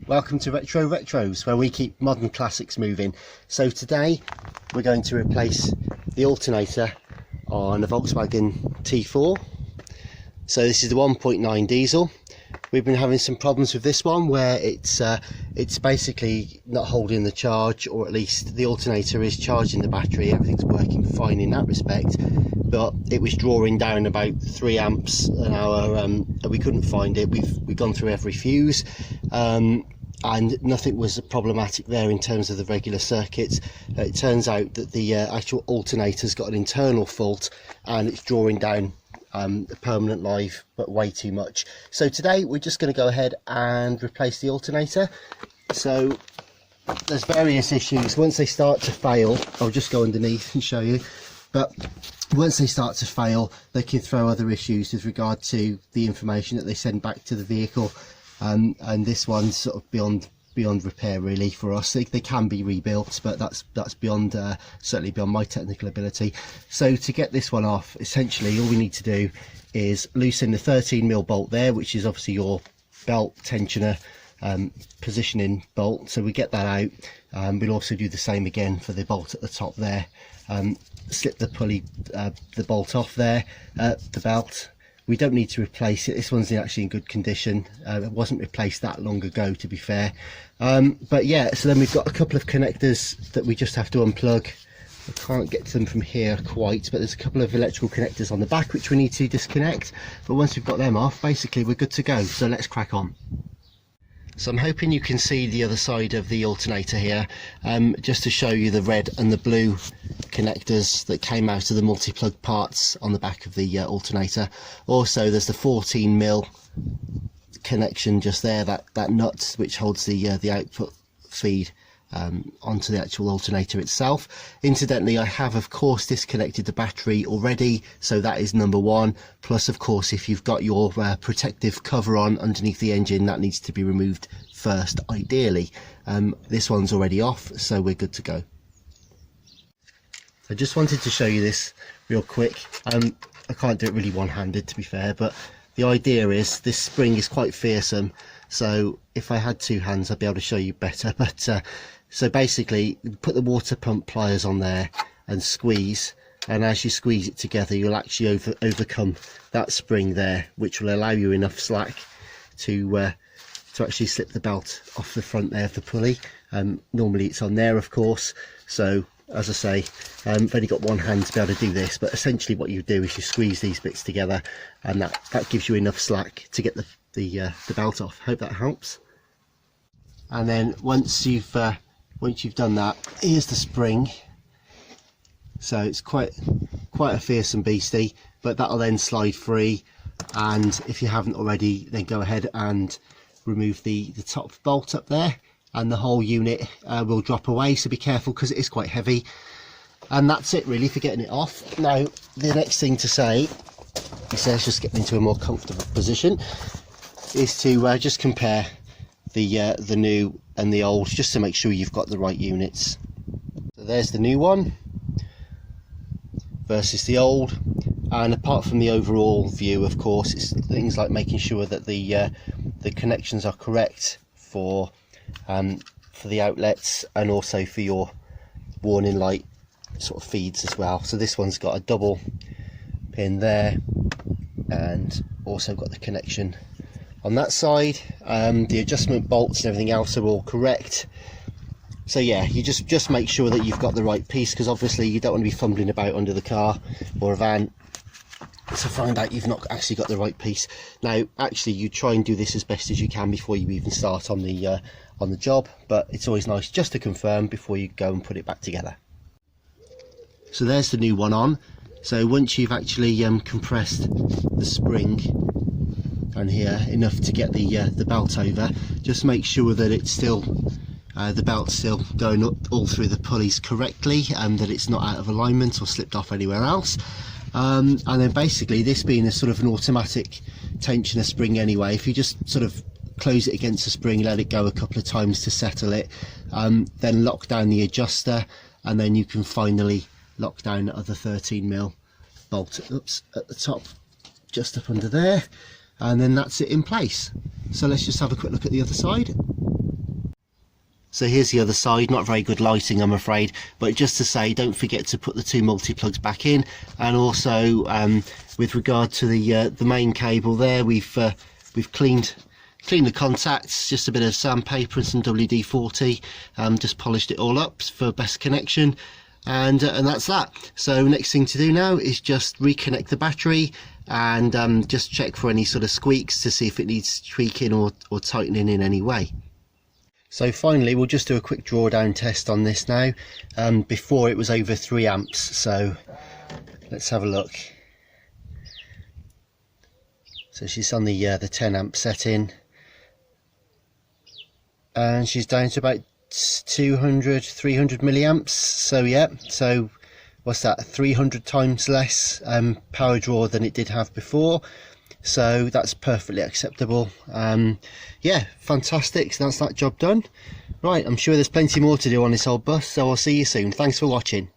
welcome to Retro Retros, where we keep modern classics moving. So today we're going to replace the alternator on a Volkswagen T4. So this is the 1.9 diesel. We've been having some problems with this one where it's basically not holding the charge, or at least the alternator is charging the battery. Everything's working fine in that respect, but it was drawing down about 3 amps an hour, and we couldn't find it. We've gone through every fuse, and nothing was problematic there in terms of the regular circuits. It turns out that the actual alternator's got an internal fault and it's drawing down the permanent live, but way too much. So today we're just going to go ahead and replace the alternator. So there's various issues. Once they start to fail, I'll just go underneath and show you, but once they start to fail, they can throw other issues with regard to the information that they send back to the vehicle, and this one's sort of beyond repair really for us. They can be rebuilt, but that's beyond certainly beyond my technical ability. So to get this one off, essentially all we need to do is loosen the 13mm bolt there, which is obviously your belt tensioner positioning bolt. So we get that out. We'll also do the same again for the bolt at the top there. Slip the pulley, the bolt off there, the belt. We don't need to replace it. This one's actually in good condition. It wasn't replaced that long ago, to be fair. But yeah, so then we've got a couple of connectors that we just have to unplug. I can't get to them from here quite, but there's a couple of electrical connectors on the back which we need to disconnect. But once we've got them off, basically we're good to go. So let's crack on. So I'm hoping you can see the other side of the alternator here, just to show you the red and the blue connectors that came out of the multi-plug parts on the back of the alternator. Also there's the 14mm connection just there, that nut which holds the output feed onto the actual alternator itself. Incidentally, I have of course disconnected the battery already, so that is number one. Plus of course, if you've got your protective cover on underneath the engine, that needs to be removed first ideally. This one's already off, so we're good to go. I just wanted to show you this real quick. I can't do it really one-handed, to be fair, but the idea is this spring is quite fearsome, so if I had two hands I'd be able to show you better. But so basically put the water pump pliers on there and squeeze, and as you squeeze it together you'll actually overcome that spring there, which will allow you enough slack to actually slip the belt off the front there of the pulley. Normally it's on there of course, so as I say, I've only got one hand to be able to do this, but essentially what you do is you squeeze these bits together, and that gives you enough slack to get the belt off. Hope that helps. And then once you've done that, here's the spring. So it's quite a fearsome beastie, but that'll then slide free. And if you haven't already, then go ahead and remove the top bolt up there, and the whole unit will drop away, so be careful because it is quite heavy. And that's it really for getting it off. Now the next thing to say is, let's just get into a more comfortable position, is to just compare the new and the old, just to make sure you've got the right units. So there's the new one versus the old, and apart from the overall view, of course, it's things like making sure that the connections are correct for the outlets, and also for your warning light sort of feeds as well. So this one's got a double pin there, and also got the connection on that side. The adjustment bolts and everything else are all correct. So yeah, you just make sure that you've got the right piece, because obviously you don't want to be fumbling about under the car or a van to find out you've not actually got the right piece. Now actually you try and do this as best as you can before you even start on the job, but it's always nice just to confirm before you go and put it back together. So there's the new one on. So once you've actually compressed the spring and here enough to get the belt over, just make sure that it's still the belt's still going up all through the pulleys correctly, and that it's not out of alignment or slipped off anywhere else. And then basically, this being a sort of an automatic tensioner spring anyway, if you just sort of close it against the spring, let it go a couple of times to settle it, then lock down the adjuster, and then you can finally lock down the other 13mm bolt at the top, just up under there, and then that's it in place. So let's just have a quick look at the other side. So here's the other side. Not very good lighting, I'm afraid, but just to say, don't forget to put the 2 multi-plugs back in. And also with regard to the main cable there, we've cleaned the contacts, just a bit of sandpaper and some WD-40, just polished it all up for best connection, and that's that. So next thing to do now is just reconnect the battery and just check for any sort of squeaks to see if it needs tweaking or tightening in any way. So finally, we'll just do a quick drawdown test on this now. Before it was over 3 amps, so let's have a look. So she's on the 10 amp setting, and she's down to about 300 milliamps. So yeah, so what's that, 300 times less power draw than it did have before, so that's perfectly acceptable. Yeah, fantastic. So that's that job done. Right, I'm sure there's plenty more to do on this old bus, so I'll see you soon. Thanks for watching.